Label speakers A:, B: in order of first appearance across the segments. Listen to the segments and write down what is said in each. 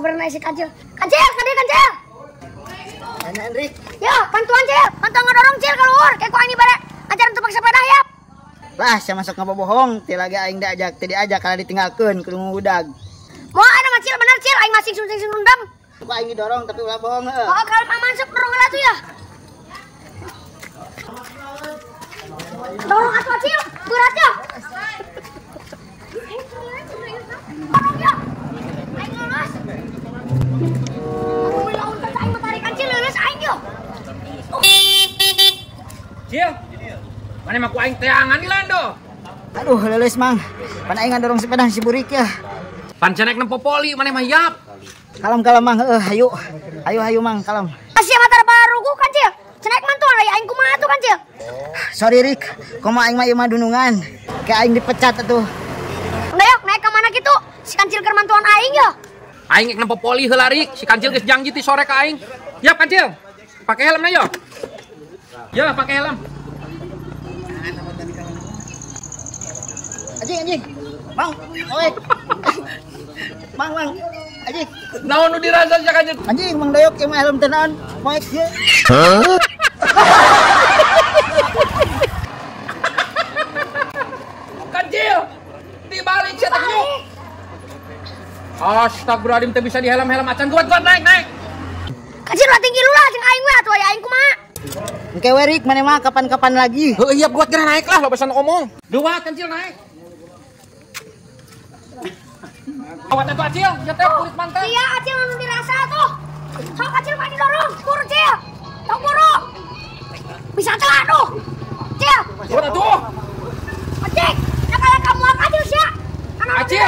A: kabarna si Kancil. Kancil, Kancil.
B: Enak Rik.
A: Yo, bantuan Cil. Bantuan ngedorong Cil keluar. Kayak kok ini bare ajaran tumpang sepeda ya.
B: Lah, saya masuk ngabobohong. Ti lagi aing diajak, teu diajak kalau ditinggalkeun kudu ngudag.
A: Mau ada mah Cil, bener Cil. Aing masih sundam.
B: Kok aing didorong tapi ulah bohong heuh.
A: Oh, kalau paman sok dorong lah tuh ya. Dorong atuh Cil, berat ya. Dorong ya. Aing lulus. Aku bilang untuk aing matarikan Cil lulus aing yo.
C: Cil, mana mah ku aing teangan di lando.
B: Aduh, leuleus Mang. Pan aing ngadorong sepeda si Burik ya.
C: Pan cenek nempo poli, mana mah yap.
B: Kalem Mang, hayu. Hayu Mang, kalem.
A: Asia matar baru ku Kancil. Cenek mantuan lah aing kumaha tuh Kancil.
B: Sorry Rik, komo aing mah ieu mah dunungan. Kayak aing dipecat atuh.
A: Ndayok naik ke mana gitu? Si Kancil keur mantuan aing yo.
C: Aing ngek nempo poli heula Rik, si Kancil geus janji ti sore ka aing. Yap Kancil. Pakai helm na yo. Ya, pakai helm.
B: Anjing. Mang, oe. Mang. Anjing.
C: Naon nu dirasa si Kancil?
B: Anjing Mang Dayok yang helm tenan. Moek ye.
C: Kancil. Dibalik sia teh. Astagfirullahaladzim, teu bisa di helm acan. Kuat naik.
A: Kancil lah tinggi lu lah jeung aing we atuh aya aing kumaha.
B: Engke we Rik, mana mah kapan-kapan lagi.
C: Heuh, iya buat geura naik lah, lobasan ngomong. Dua Kancil naik. Awat atuh Acil, jateh kulit mantan.
A: Iya, Acil nu dirasa tuh. Sok Acil mah didorong, kur Cil. Sok buru. Bisa telah tuh. Cil.
C: Buat atuh.
A: Acil, nakala kamu Acil sia.
C: Acil.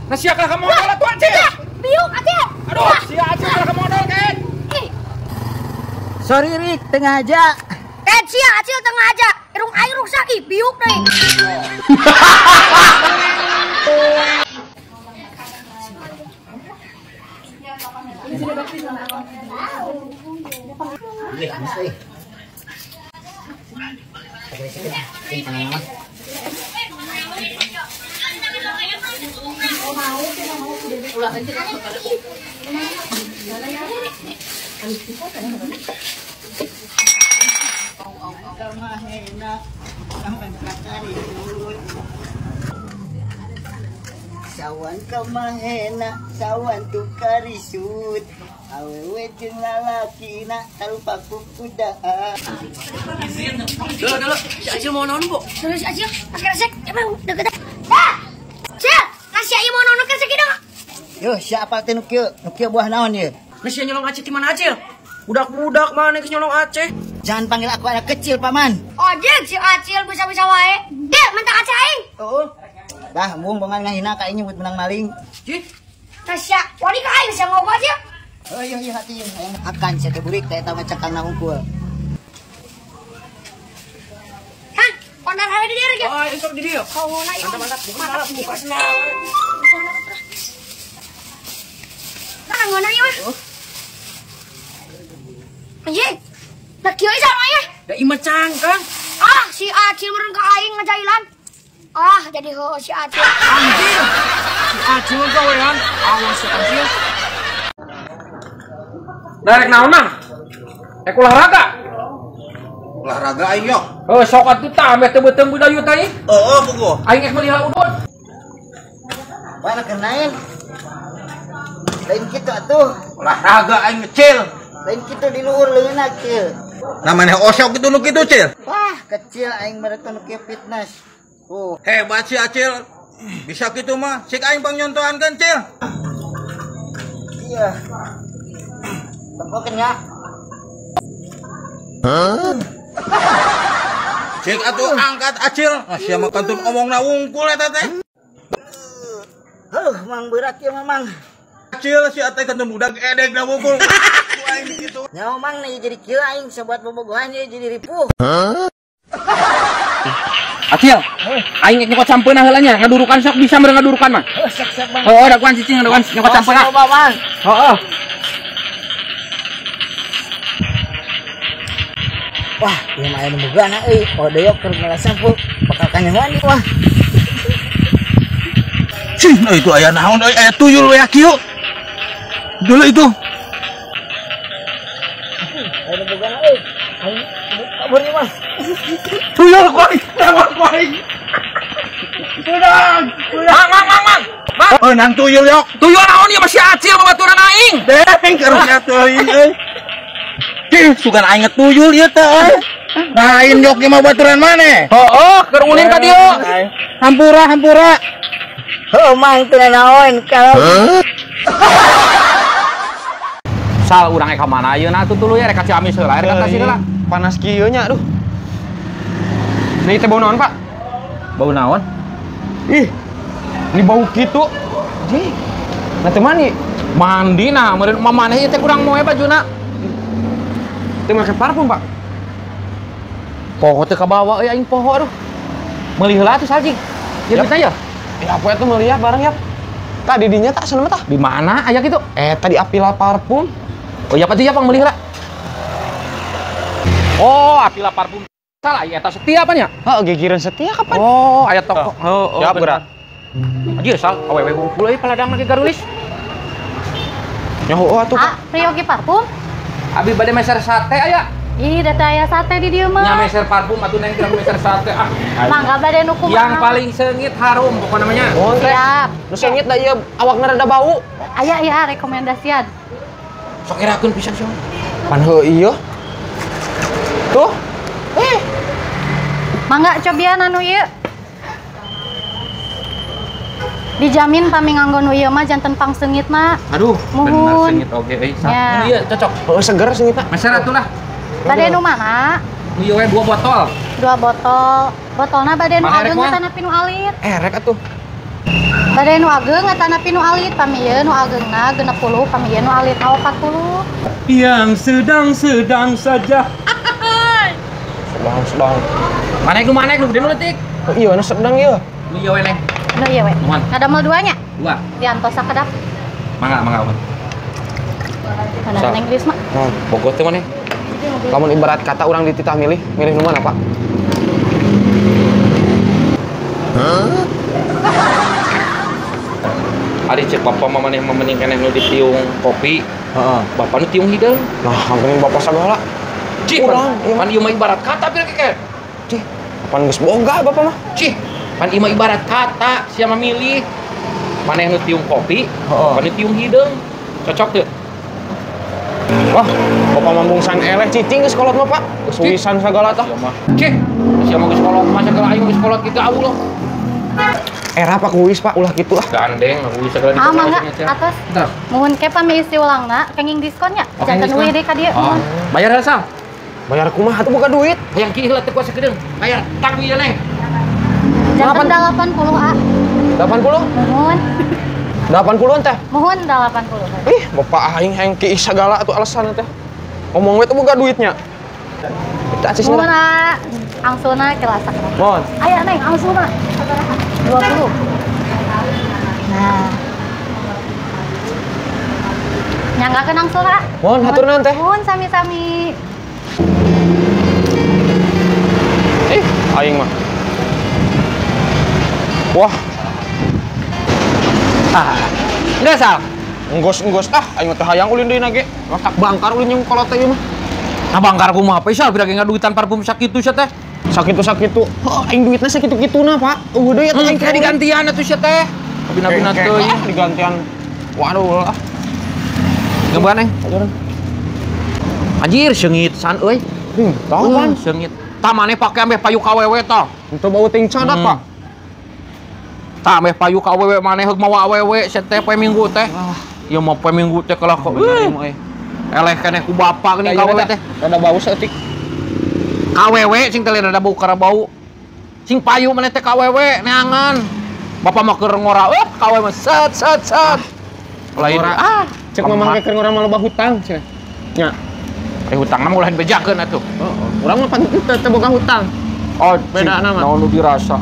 C: Nah siakah kamu modal atuh Acil.
A: Biuk Acil.
C: Aduh, sia Acil kalah kamu modal kan.
B: Sorry Rik, tengah aja.
A: Sia Acil tengah aja. Irung aing rusak ih, biuk deui.
B: Sawan kamahena, sawan tukarisut. Awewe jeung lalakina talupa kudaan.
C: Dulu, si Acil mau naon, Bu?
A: Terus Acil, pakai resek emang deket. Cil, kasih ieu mau nono resek kieu.
B: Yo, siapa teh nu kieu? Nu kieu buah naon ye?
C: Nasi nyolong Aceh di mana Acil? Budak-budak mana geus nyolong Aceh?
B: Jangan panggil aku anak kecil, Paman.
A: Ojek si Acil bisa-bisa wae. Dia mentak Aceh aing.
B: Oh. Dah, mung bongan ngahina ka ieu nyebut menang maling.
C: Cih.
A: Tasya, wali ka aing sia ngogo Acil.
B: Oh iya hati yang akan saya Burik teh eta mah cekang na hungkul.
A: Hah, ondar hawe di dieu ge.
C: Oh, itu di dia.
A: Kauna ieu.
C: Mantap, buka senang.
A: Nah, ngona ieu. Anjing. Da kieu sama ya.
C: Da imah cangkang.
A: Ah, si Acil meureun ka aing ngajailan. Ah, jadi heuh si Acil.
C: Anjir. Si Acil gawean. Awas si Acil. Darek naon Mang? Olahraga.
D: Olahraga aing yo.
C: Sok atuh tah ame teu beuteung budayut teh.
D: Heeh, puguh.
C: Aing ek melihat udon.
B: Mana kenain? Lain kitu atuh.
D: Olahraga aing ngecil.
B: Lain kitu di luhur leunna kieu.
D: Namanya osok gitu nu kitu, Cil.
B: Wah, kecil aing mereka nu kieu fitness.
D: Hebat si Acil. Bisa gitu mah. Sik aing pangnyontohankeun, Cil.
B: Iya. Tempokeun ya.
D: Cik atuh angkat Acil. Ah sia mah kantun omongna wungkul eta teh.
B: Mang berat ya Mamang.
D: Acil si ate kantun budak edek da wungkul. Aing gitu.
B: Nyawa Mang nih jadi kieu aing sobat bobogohan ye jadi ripuh.
C: Acil, aing ek nyokot sampeuna heula nya, ngadurukan sok bisa meureun ngadurukan mah.
B: Sok Bang.
C: Heuh, da kuan cicing ngadurukan nyokot sampeuna.
B: Mang.
C: Heeh.
B: Wah, ieu mah aya nu bogana euy. Odeyok keur ngalasampu bakal kanyahoan ieu wah.
D: Cih, itu aya naon euy? Aya tuyul we kieu. Dulu itu.
B: Ayo boga na euy. Aing kabur ieu mah.
D: Tuyul ku aing, tewak ku aing. Mang. Oh, nang tuyul yok.
C: Tuyul naon ieu masih acil babaturan aing.
D: Deng karunya teuing euy. Cih, sugan aing ngetuyul ieu teh euy. Lain yok ge mah baturan maneh.
C: Heeh, keur ulin ka dieu.
D: Hampura.
B: Heuh mang teu naon kalau
C: Sal urang ka mana ayeuna atuh tuluy rek ka Ciamis heula rek ka heula.
E: Panas kieu nya aduh. Ini teh bau naon, Pak?
C: Bau naon?
E: Ih. Ini bau kitu. Ji. Nah teh mani.
C: Mandi nah, meureun mamaneh ieu teh kurang moe bajuna.
E: Teu make parfum, Pak.
C: Poho teh kabawa euy aing poho aduh. Meuli heula atuh saljing. Ieu duitna ya?
E: Ya apa itu melihat barang ya? Tadi dinya tak sana mah tah.
C: Di mana aya kitu?
E: Tadi Apila parfum.
C: Oh ya pati ya pang meuli heula. Oh, Apila parfum. Salah ya eta setia apa nya?
E: Heeh, gigireun setia kapan?
C: Oh, aya toko. Heeh.
E: Ya berat.
C: Anjir sal, awewe hungkul euy paladang lagi garulis.
E: Nyaho atuh.
A: Ah, Priyogi parfum?
C: Abi bade meser sate aya.
A: Ih, da teh aya sate di dieu
C: Nya
A: mah.
C: meser parfum atuh neng kira meser sate ah.
A: Mangga bade nu kumaha?
C: Yang paling seungit harum pokona namanya.
E: Oh, teh.
A: Siap.
E: Nu sengit da ieu awakna rada bau.
A: Aya rekomendasian.
C: Sok irakeun pisan sih.
E: Pan heuh ieu. Tuh.
A: Mangga cobian anu ieu. Dijamin pami nganggo nu ieu mah janten pangseungit mah.
C: Aduh, bener
A: Muhun.
C: seungit oge euy.
A: Ya.
C: Iya cocok.
E: Heuh seger sengitna.
C: Meser atuh lah.
A: Bade nu mana?
C: Ieu we 2 botol.
A: 2 botol. Botolna bade nu
C: Mana
A: ageng
C: rek, Wan?
A: ngatanapi nu alit.
E: Rek atuh.
A: Bade nu ageng ngatanapi nu alit. Pami ieu nu ageungna 60, pami ieu nu alitna 40.
C: Yang sedang saja.
E: Sedang.
C: Manek lu gede nu leutik.
E: Oh iya, nu sedang ieu.
C: Ieu we neng.
A: Nu ieu we.
C: Nuhun.
A: Ngadamel duanya.
C: 2.
A: Diantos sakedap.
C: Mangga.
A: Mana
E: Sa-
A: Neng Risma?
E: Nah,
C: Bogot teh maneh.
E: lamun ibarat kata orang dititah milih nu mana, Pak?
C: Ari cek bapak maneh mamening keneh nu ditiung kopi.
E: Heeh.
C: Bapak nu tiung hideung.
E: Nah, hampir bapak sagala.
C: Cih,
E: Urang, iya.
C: pan ieu mah ibarat kata pir keke.
E: Cih, kapan geus boga bapak mah?
C: Cih, pan ieu mah ibarat kata sia memilih. Maneh nu tiung kopi, pan nu tiung hideung. Cocok teu?
E: Wah, bapak mambungsan eleh cicing geus kolot mah, Pak. Geus wisan sagala tah.
C: Sia mah. Cih, sia mah geus kolot mah sagala aing geus kolot kitu Allah.
E: Era Pak kuis, Pak, ulah kitu ah.
C: Gandeng, aku segala
A: Ah, mangga atas.
C: Bentar.
A: Muhun ke pami isi ulangna kenging diskonnya.
C: Oh,
A: Janten
C: kenging
A: wiri ka dieu.
C: Oh,
A: Muhun.
C: bayar sal.
E: Bayar kumaha atuh boga duit.
C: Yang kieu teh kuasa gedeung. Bayar tang ieu neng.
A: Janten 80 ah.
E: 80?
A: Muhun.
E: 80 teh.
A: Muhun 80.
E: Ih, bapak aing hayang kiis sagala atuh alasan teh. Ngomong we teh boga duitnya. Kita acis
A: Muhun
E: na.
A: ah. Angsuna kelasa.
E: Mohon.
A: Aya neng angsuna. 20. Nah. Nyanggakeun angsuna.
E: Mohon haturna teh.
A: Muhun sami-sami.
E: Aing mah. Wah,
C: Enggak sal.
E: enggos ah aing mah teh hayang ulin deui ge. Masak bangkar ulin yang kolot teh ieu mah.
C: Nah bangkar kumaha pe sal bira ngaduitan parfum sakitu sia teh.
E: Sakitu. Aing duitna sakitu-kituna, Pak. Deui atuh aing
C: Kayak digantian atuh sia teh. Bina-bina teuing.
E: digantian. Waduh lah.
C: Gambar neng. Anjir seungit san euy.
E: Tahu pan.
C: Seungit. Tah maneh pake ambeh payu kawewe tah.
E: Untuk bau ting cadat, Pak.
C: Tah ambeh payu kawewe maneh heug mawa awewe sia teh poe Minggu teh. Ieu mah poe Minggu teh kalah kok. Eleh keneh ku bapak geuning kawewe teh.
E: Rada bau saeutik.
C: Kawewe sing teh rada bau kara bau. Sing payu maneh teh kawewe neangan. Bapak mah keur ngora, kawewe mah set. Lain
E: Cek mamang keur ngora mah loba hutang cenah. Nya.
C: hutang mah ulah dibejakeun atuh.
E: Urang mah pan teu boga hutang.
C: Oh,
E: Beda nama.
C: naon nu dirasa.